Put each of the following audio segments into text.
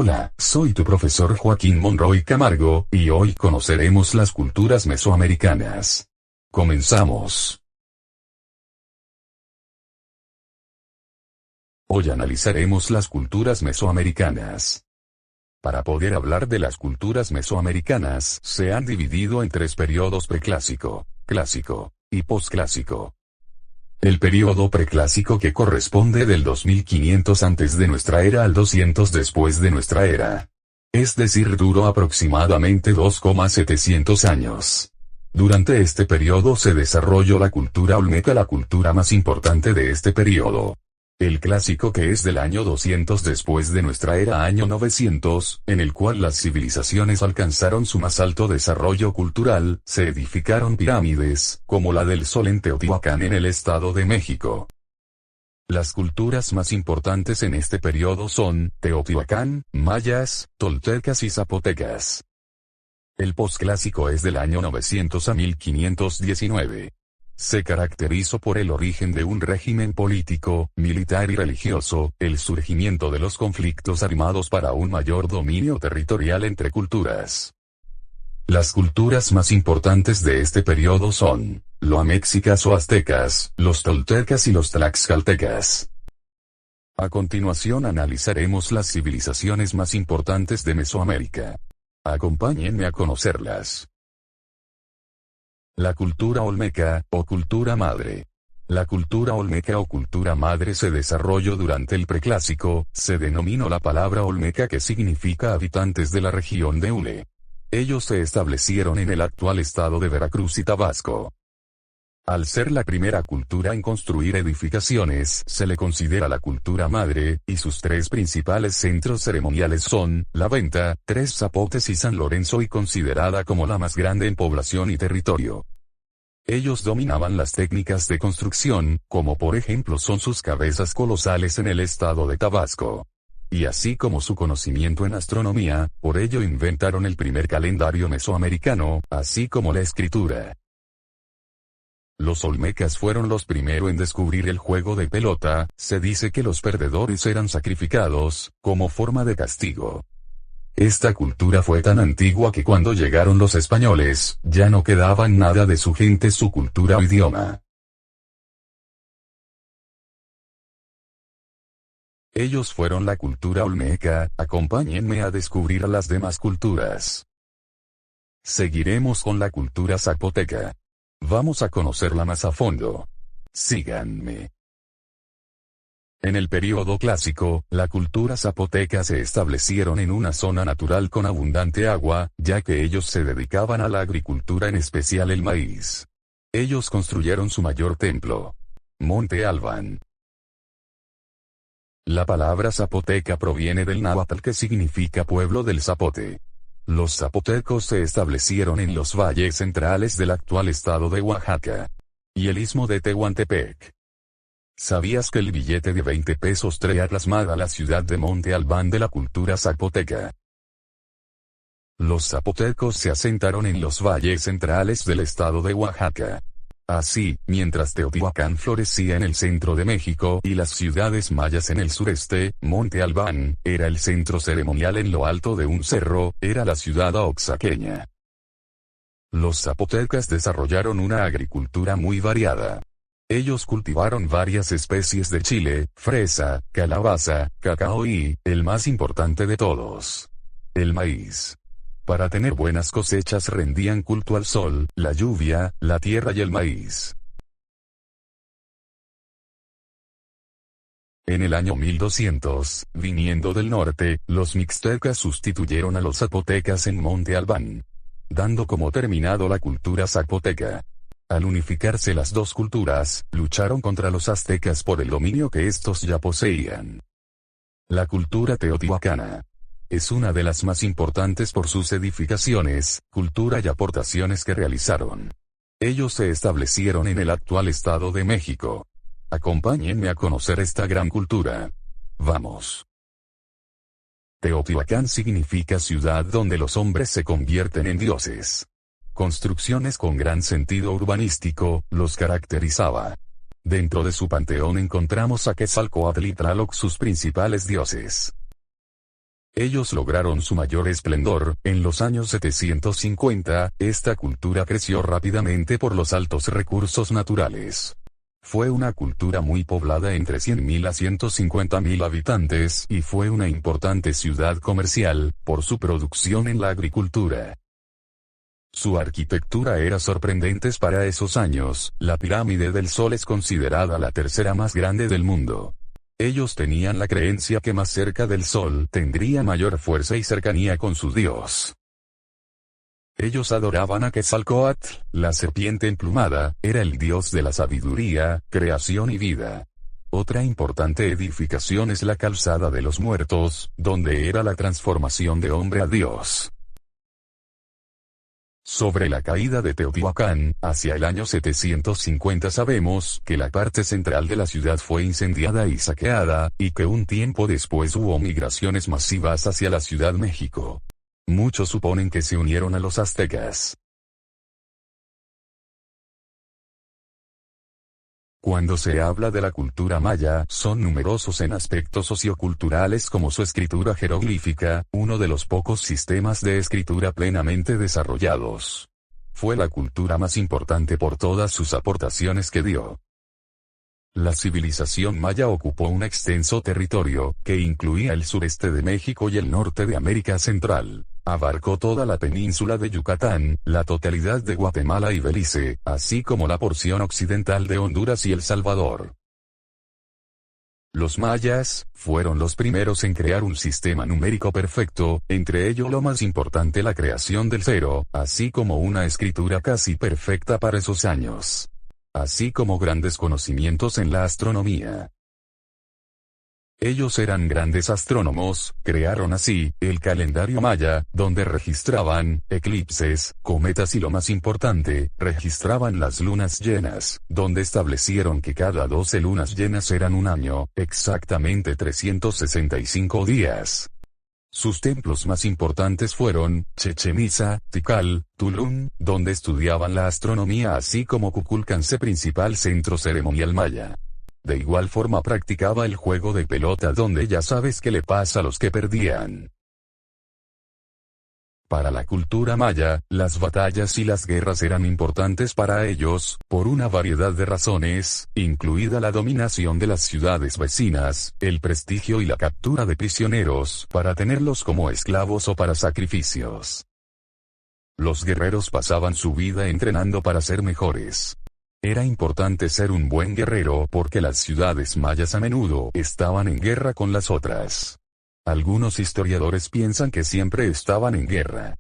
Hola, soy tu profesor Joaquín Monroy Camargo, y hoy conoceremos las culturas mesoamericanas. Comenzamos. Hoy analizaremos las culturas mesoamericanas. Para poder hablar de las culturas mesoamericanas, se han dividido en tres periodos: preclásico, clásico y posclásico. El período preclásico, que corresponde del 2500 antes de nuestra era al 200 después de nuestra era. Es decir, duró aproximadamente 2,700 años. Durante este periodo se desarrolló la cultura olmeca, la cultura más importante de este periodo. El clásico, que es del año 200 después de nuestra era a año 900, en el cual las civilizaciones alcanzaron su más alto desarrollo cultural, se edificaron pirámides, como la del Sol en Teotihuacán en el Estado de México. Las culturas más importantes en este periodo son Teotihuacán, mayas, toltecas y zapotecas. El posclásico es del año 900 a 1519. Se caracterizó por el origen de un régimen político, militar y religioso, el surgimiento de los conflictos armados para un mayor dominio territorial entre culturas. Las culturas más importantes de este periodo son los amexicas o aztecas, los toltecas y los tlaxcaltecas. A continuación analizaremos las civilizaciones más importantes de Mesoamérica. Acompáñenme a conocerlas. La cultura olmeca, o cultura madre. La cultura olmeca o cultura madre se desarrolló durante el preclásico. Se denominó la palabra olmeca, que significa habitantes de la región de Ule. Ellos se establecieron en el actual estado de Veracruz y Tabasco. Al ser la primera cultura en construir edificaciones, se le considera la cultura madre, y sus tres principales centros ceremoniales son La Venta, Tres Zapotes y San Lorenzo, y considerada como la más grande en población y territorio. Ellos dominaban las técnicas de construcción, como por ejemplo son sus cabezas colosales en el estado de Tabasco. Y así como su conocimiento en astronomía, por ello inventaron el primer calendario mesoamericano, así como la escritura. Los olmecas fueron los primeros en descubrir el juego de pelota. Se dice que los perdedores eran sacrificados, como forma de castigo. Esta cultura fue tan antigua que cuando llegaron los españoles, ya no quedaba nada de su gente, su cultura o idioma. Ellos fueron la cultura olmeca. Acompáñenme a descubrir a las demás culturas. Seguiremos con la cultura zapoteca. Vamos a conocerla más a fondo. Síganme. En el período clásico, la cultura zapoteca se establecieron en una zona natural con abundante agua, ya que ellos se dedicaban a la agricultura, en especial el maíz. Ellos construyeron su mayor templo, Monte Albán. La palabra zapoteca proviene del náhuatl, que significa pueblo del zapote. Los zapotecos se establecieron en los valles centrales del actual estado de Oaxaca y el istmo de Tehuantepec. ¿Sabías que el billete de 20 pesos trae plasmada la ciudad de Monte Albán de la cultura zapoteca? Los zapotecos se asentaron en los valles centrales del estado de Oaxaca. Así, mientras Teotihuacán florecía en el centro de México y las ciudades mayas en el sureste, Monte Albán era el centro ceremonial en lo alto de un cerro, era la ciudad oaxaqueña. Los zapotecas desarrollaron una agricultura muy variada. Ellos cultivaron varias especies de chile, fresa, calabaza, cacao y, el más importante de todos, el maíz. Para tener buenas cosechas rendían culto al sol, la lluvia, la tierra y el maíz. En el año 1200, viniendo del norte, los mixtecas sustituyeron a los zapotecas en Monte Albán, dando como terminado la cultura zapoteca. Al unificarse las dos culturas, lucharon contra los aztecas por el dominio que estos ya poseían. La cultura teotihuacana es una de las más importantes por sus edificaciones, cultura y aportaciones que realizaron. Ellos se establecieron en el actual estado de México. Acompáñenme a conocer esta gran cultura. Vamos. Teotihuacán significa ciudad donde los hombres se convierten en dioses. Construcciones con gran sentido urbanístico los caracterizaba. Dentro de su panteón encontramos a Quetzalcóatl y Tlaloc, sus principales dioses. Ellos lograron su mayor esplendor, en los años 750, esta cultura creció rápidamente por los altos recursos naturales. Fue una cultura muy poblada entre 100.000 a 150.000 habitantes y fue una importante ciudad comercial, por su producción en la agricultura. Su arquitectura era sorprendente para esos años, la pirámide del Sol es considerada la tercera más grande del mundo. Ellos tenían la creencia que más cerca del Sol tendría mayor fuerza y cercanía con su Dios. Ellos adoraban a Quetzalcóatl, la serpiente emplumada, era el dios de la sabiduría, creación y vida. Otra importante edificación es la calzada de los muertos, donde era la transformación de hombre a Dios. Sobre la caída de Teotihuacán, hacia el año 750 sabemos que la parte central de la ciudad fue incendiada y saqueada, y que un tiempo después hubo migraciones masivas hacia la Ciudad México. Muchos suponen que se unieron a los aztecas. Cuando se habla de la cultura maya, son numerosos en aspectos socioculturales como su escritura jeroglífica, uno de los pocos sistemas de escritura plenamente desarrollados. Fue la cultura más importante por todas sus aportaciones que dio. La civilización maya ocupó un extenso territorio, que incluía el sureste de México y el norte de América Central. Abarcó toda la península de Yucatán, la totalidad de Guatemala y Belice, así como la porción occidental de Honduras y El Salvador. Los mayas fueron los primeros en crear un sistema numérico perfecto, entre ellos lo más importante la creación del cero, así como una escritura casi perfecta para esos años. Así como grandes conocimientos en la astronomía. Ellos eran grandes astrónomos, crearon así, el calendario maya, donde registraban, eclipses, cometas y lo más importante, registraban las lunas llenas, donde establecieron que cada 12 lunas llenas eran un año, exactamente 365 días. Sus templos más importantes fueron, Chichén Itzá, Tikal, Tulum, donde estudiaban la astronomía así como Kukulcán, principal centro ceremonial maya. De igual forma practicaba el juego de pelota donde ya sabes qué le pasa a los que perdían. Para la cultura maya, las batallas y las guerras eran importantes para ellos, por una variedad de razones, incluida la dominación de las ciudades vecinas, el prestigio y la captura de prisioneros, para tenerlos como esclavos o para sacrificios. Los guerreros pasaban su vida entrenando para ser mejores. Era importante ser un buen guerrero porque las ciudades mayas a menudo estaban en guerra con las otras. Algunos historiadores piensan que siempre estaban en guerra.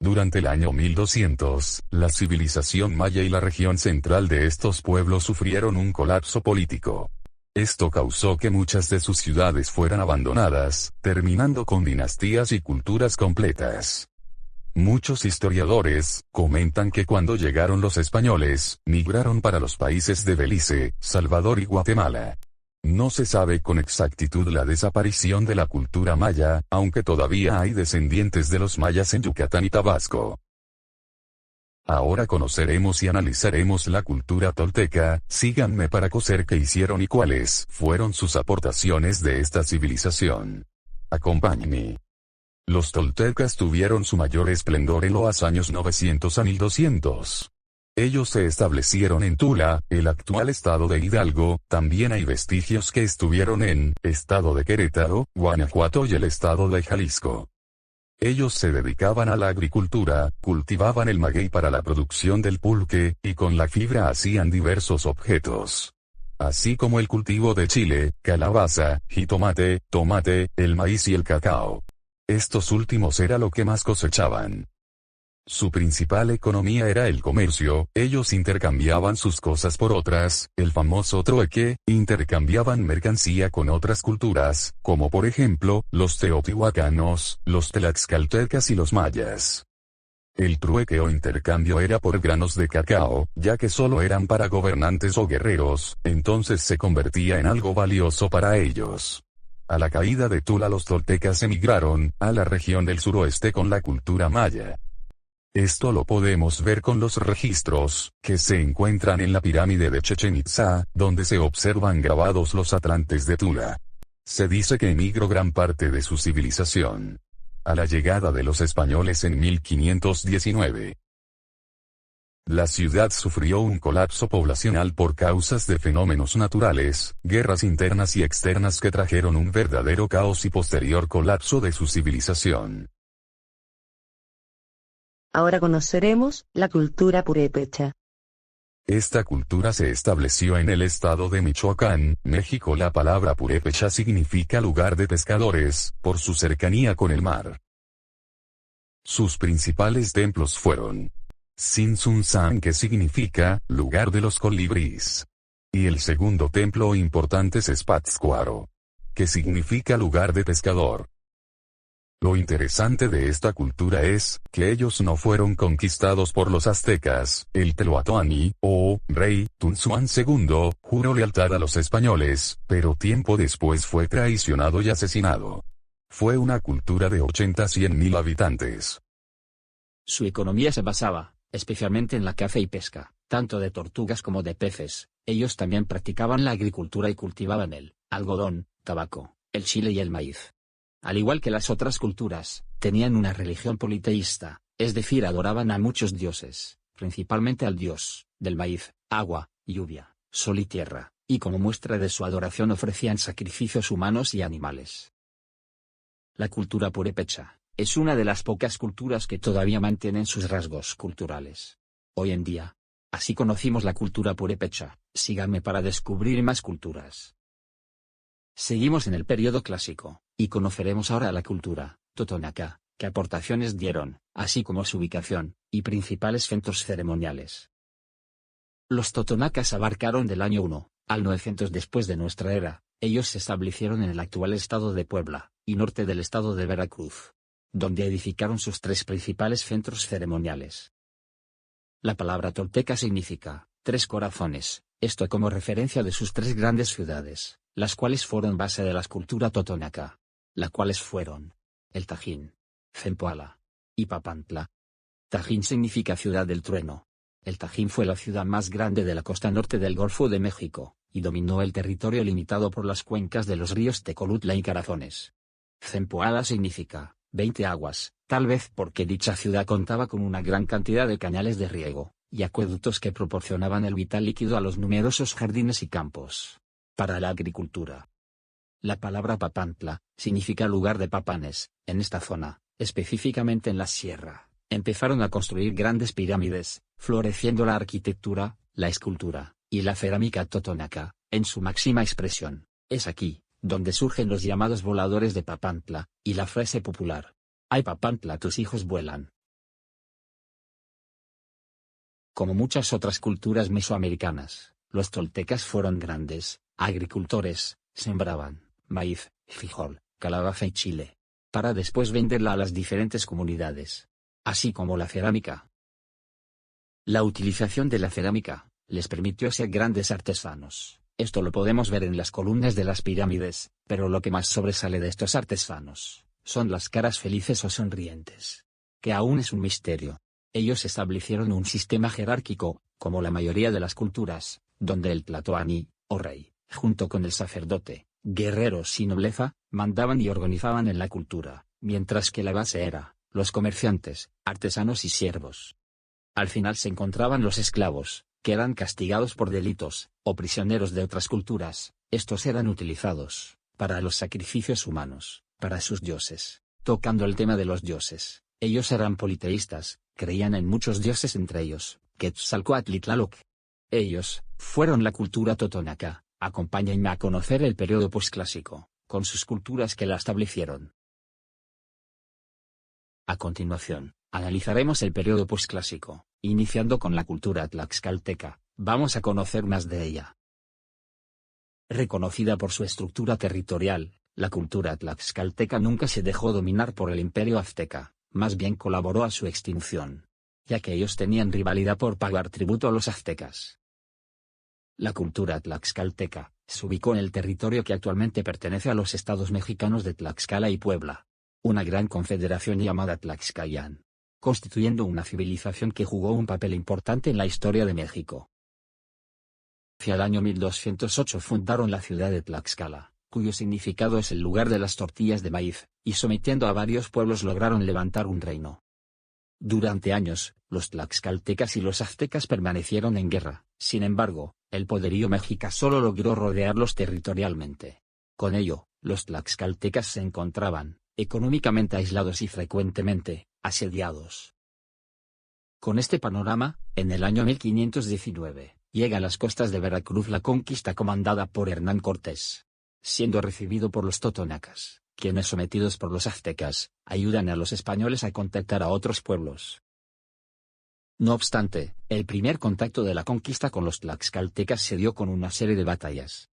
Durante el año 1200, la civilización maya y la región central de estos pueblos sufrieron un colapso político. Esto causó que muchas de sus ciudades fueran abandonadas, terminando con dinastías y culturas completas. Muchos historiadores comentan que cuando llegaron los españoles, migraron para los países de Belice, Salvador y Guatemala. No se sabe con exactitud la desaparición de la cultura maya, aunque todavía hay descendientes de los mayas en Yucatán y Tabasco. Ahora conoceremos y analizaremos la cultura tolteca, síganme para conocer qué hicieron y cuáles fueron sus aportaciones de esta civilización. Acompáñenme. Los toltecas tuvieron su mayor esplendor en los años 900 a 1200. Ellos se establecieron en Tula, el actual estado de Hidalgo, también hay vestigios que estuvieron en, estado de Querétaro, Guanajuato y el estado de Jalisco. Ellos se dedicaban a la agricultura, cultivaban el maguey para la producción del pulque, y con la fibra hacían diversos objetos. Así como el cultivo de chile, calabaza, jitomate, tomate, el maíz y el cacao. Estos últimos era lo que más cosechaban. Su principal economía era el comercio, ellos intercambiaban sus cosas por otras, el famoso trueque, intercambiaban mercancía con otras culturas, como por ejemplo, los teotihuacanos, los tlaxcaltecas y los mayas. El trueque o intercambio era por granos de cacao, ya que solo eran para gobernantes o guerreros, entonces se convertía en algo valioso para ellos. A la caída de Tula los toltecas emigraron a la región del suroeste con la cultura maya. Esto lo podemos ver con los registros, que se encuentran en la pirámide de Chichén Itzá, donde se observan grabados los atlantes de Tula. Se dice que emigró gran parte de su civilización a la llegada de los españoles en 1519. La ciudad sufrió un colapso poblacional por causas de fenómenos naturales, guerras internas y externas que trajeron un verdadero caos y posterior colapso de su civilización. Ahora conoceremos la cultura purépecha. Esta cultura se estableció en el estado de Michoacán, México. La palabra purépecha significa lugar de pescadores, por su cercanía con el mar. Sus principales templos fueron Tzintzuntzan, que significa lugar de los colibríes. Y el segundo templo importante es Pátzcuaro, que significa lugar de pescador. Lo interesante de esta cultura es que ellos no fueron conquistados por los aztecas. El Teotihuacán, o rey Tunzuán II, juró lealtad a los españoles, pero tiempo después fue traicionado y asesinado. Fue una cultura de 80-100 mil habitantes. Su economía se basaba, especialmente en la caza y pesca, tanto de tortugas como de peces. Ellos también practicaban la agricultura y cultivaban el algodón, tabaco, el chile y el maíz. Al igual que las otras culturas, tenían una religión politeísta, es decir, adoraban a muchos dioses, principalmente al dios del maíz, agua, lluvia, sol y tierra, y como muestra de su adoración ofrecían sacrificios humanos y animales. La cultura purépecha es una de las pocas culturas que todavía mantienen sus rasgos culturales. Hoy en día, así conocimos la cultura purépecha. Síganme para descubrir más culturas. Seguimos en el periodo clásico, y conoceremos ahora la cultura totonaca, qué aportaciones dieron, así como su ubicación, y principales centros ceremoniales. Los totonacas abarcaron del año 1 al 900 después de nuestra era. Ellos se establecieron en el actual estado de Puebla, y norte del estado de Veracruz, donde edificaron sus tres principales centros ceremoniales. La palabra tolteca significa tres corazones, esto como referencia de sus tres grandes ciudades, las cuales fueron base de la cultura totonaca, las cuales fueron el Tajín, Zempoala y Papantla. Tajín significa ciudad del trueno. El Tajín fue la ciudad más grande de la costa norte del Golfo de México, y dominó el territorio limitado por las cuencas de los ríos Tecolutla y Carazones. Zempoala significa 20 aguas, tal vez porque dicha ciudad contaba con una gran cantidad de cañales de riego y acueductos que proporcionaban el vital líquido a los numerosos jardines y campos para la agricultura. La palabra Papantla significa lugar de papanes. En esta zona, específicamente en la sierra, empezaron a construir grandes pirámides, floreciendo la arquitectura, la escultura y la cerámica totonaca en su máxima expresión. Es aquí donde surgen los llamados voladores de Papantla y la frase popular: "Ay Papantla, tus hijos vuelan". Como muchas otras culturas mesoamericanas, los toltecas fueron grandes agricultores. Sembraban maíz, frijol, calabaza y chile, para después venderla a las diferentes comunidades, así como la cerámica. La utilización de la cerámica les permitió ser grandes artesanos. Esto lo podemos ver en las columnas de las pirámides, pero lo que más sobresale de estos artesanos son las caras felices o sonrientes, que aún es un misterio. Ellos establecieron un sistema jerárquico, como la mayoría de las culturas, donde el tlatoani, o rey, junto con el sacerdote, guerreros y nobleza, mandaban y organizaban en la cultura, mientras que la base era los comerciantes, artesanos y siervos. Al final se encontraban los esclavos, que eran castigados por delitos, o prisioneros de otras culturas. Estos eran utilizados para los sacrificios humanos, para sus dioses. Tocando el tema de los dioses, ellos eran politeístas, creían en muchos dioses, entre ellos Quetzalcóatl y Tlaloc. Ellos fueron la cultura totonaca. Acompáñenme a conocer el periodo posclásico, con sus culturas que la establecieron. A continuación, analizaremos el periodo posclásico, iniciando con la cultura tlaxcalteca. Vamos a conocer más de ella. Reconocida por su estructura territorial, la cultura tlaxcalteca nunca se dejó dominar por el imperio azteca, más bien colaboró a su extinción, ya que ellos tenían rivalidad por pagar tributo a los aztecas. La cultura tlaxcalteca se ubicó en el territorio que actualmente pertenece a los estados mexicanos de Tlaxcala y Puebla, una gran confederación llamada Tlaxcayán, constituyendo una civilización que jugó un papel importante en la historia de México. Hacia el año 1208 fundaron la ciudad de Tlaxcala, cuyo significado es el lugar de las tortillas de maíz, y sometiendo a varios pueblos lograron levantar un reino. Durante años, los tlaxcaltecas y los aztecas permanecieron en guerra. Sin embargo, el poderío mexica solo logró rodearlos territorialmente. Con ello, los tlaxcaltecas se encontraban, económicamente aislados y frecuentemente, asediados. Con este panorama, en el año 1519, llega a las costas de Veracruz la conquista comandada por Hernán Cortés. Siendo recibido por los totonacas, quienes sometidos por los aztecas, ayudan a los españoles a contactar a otros pueblos. No obstante, el primer contacto de la conquista con los tlaxcaltecas se dio con una serie de batallas.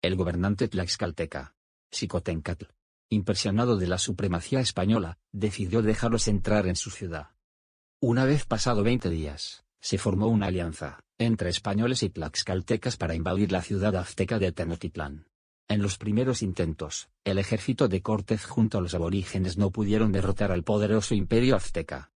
El gobernante tlaxcalteca, Xicoténcatl, impresionado de la supremacía española, decidió dejarlos entrar en su ciudad. Una vez pasado 20 días, se formó una alianza entre españoles y tlaxcaltecas para invadir la ciudad azteca de Tenochtitlán. En los primeros intentos, el ejército de Cortés junto a los aborígenes no pudieron derrotar al poderoso imperio azteca.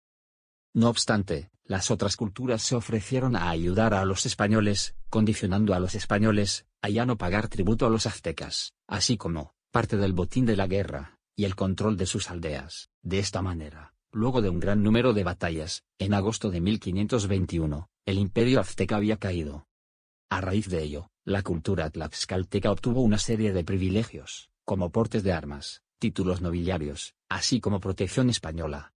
No obstante, las otras culturas se ofrecieron a ayudar a los españoles, condicionando a los españoles a ya no pagar tributo a los aztecas, así como parte del botín de la guerra y el control de sus aldeas. De esta manera, luego de un gran número de batallas, en agosto de 1521, el imperio azteca había caído. A raíz de ello, la cultura tlaxcalteca obtuvo una serie de privilegios, como portes de armas, títulos nobiliarios, así como protección española.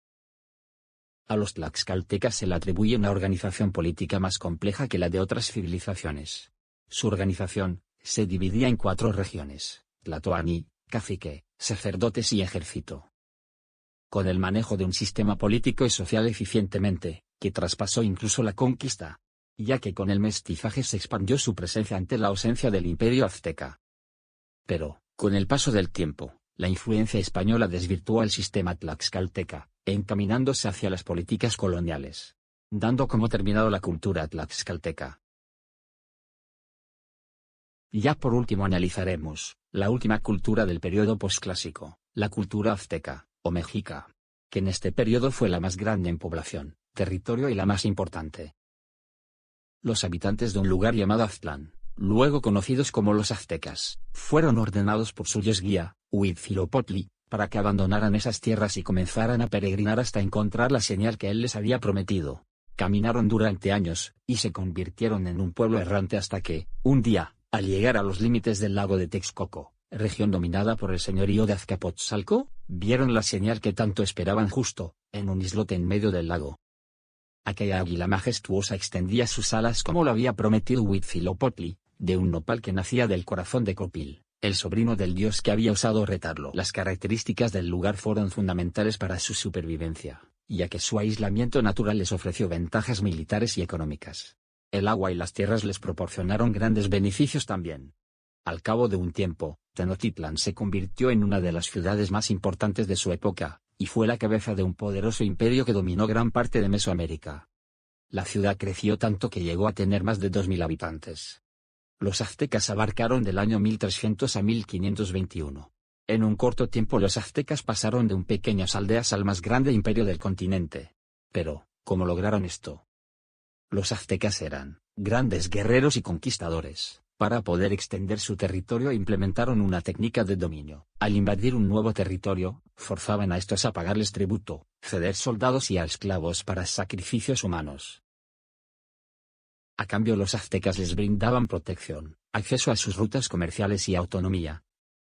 A los tlaxcaltecas se le atribuye una organización política más compleja que la de otras civilizaciones. Su organización se dividía en 4 regiones: tlatoani, cacique, sacerdotes y ejército. Con el manejo de un sistema político y social eficientemente, que traspasó incluso la conquista, ya que con el mestizaje se expandió su presencia ante la ausencia del imperio azteca. Pero, con el paso del tiempo, la influencia española desvirtuó el sistema tlaxcalteca, encaminándose hacia las políticas coloniales, dando como terminado la cultura tlaxcalteca. Ya por último analizaremos la última cultura del periodo posclásico, la cultura azteca, o mexica, que en este periodo fue la más grande en población, territorio y la más importante. Los habitantes de un lugar llamado Aztlán, luego conocidos como los aztecas, fueron ordenados por su dios guía, Huitzilopochtli, para que abandonaran esas tierras y comenzaran a peregrinar hasta encontrar la señal que él les había prometido. Caminaron durante años, y se convirtieron en un pueblo errante hasta que, un día, al llegar a los límites del lago de Texcoco, región dominada por el señorío de Azcapotzalco, vieron la señal que tanto esperaban justo, en un islote en medio del lago. Aquella águila majestuosa extendía sus alas como lo había prometido Huitzilopochtli, de un nopal que nacía del corazón de Copil, el sobrino del dios que había osado retarlo. Las características del lugar fueron fundamentales para su supervivencia, ya que su aislamiento natural les ofreció ventajas militares y económicas. El agua y las tierras les proporcionaron grandes beneficios también. Al cabo de un tiempo, Tenochtitlán se convirtió en una de las ciudades más importantes de su época, y fue la cabeza de un poderoso imperio que dominó gran parte de Mesoamérica. La ciudad creció tanto que llegó a tener más de 2000 habitantes. Los aztecas abarcaron del año 1300 a 1521. En un corto tiempo los aztecas pasaron de un pequeñas aldeas al más grande imperio del continente. Pero, ¿cómo lograron esto? Los aztecas eran grandes guerreros y conquistadores. Para poder extender su territorio implementaron una técnica de dominio. Al invadir un nuevo territorio, forzaban a estos a pagarles tributo, ceder soldados y a esclavos para sacrificios humanos. A cambio los aztecas les brindaban protección, acceso a sus rutas comerciales y autonomía.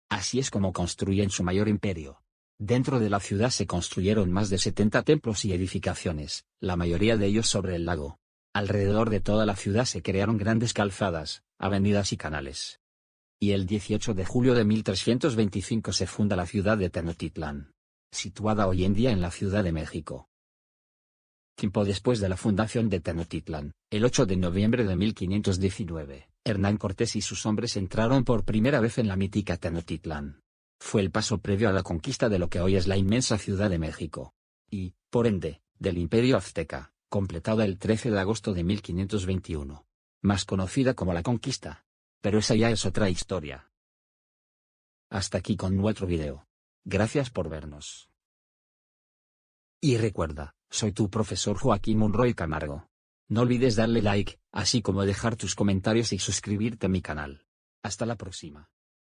Así es como construyen su mayor imperio. Dentro de la ciudad se construyeron más de 70 templos y edificaciones, la mayoría de ellos sobre el lago. Alrededor de toda la ciudad se crearon grandes calzadas, avenidas y canales. Y el 18 de julio de 1325 se funda la ciudad de Tenochtitlán, situada hoy en día en la Ciudad de México. Tiempo después de la fundación de Tenochtitlán, el 8 de noviembre de 1519, Hernán Cortés y sus hombres entraron por primera vez en la mítica Tenochtitlán. Fue el paso previo a la conquista de lo que hoy es la inmensa Ciudad de México. Y, por ende, del Imperio Azteca, completada el 13 de agosto de 1521. Más conocida como la conquista. Pero esa ya es otra historia. Hasta aquí con nuestro video. Gracias por vernos. Y recuerda, soy tu profesor Joaquín Monroy Camargo. No olvides darle like, así como dejar tus comentarios y suscribirte a mi canal. Hasta la próxima.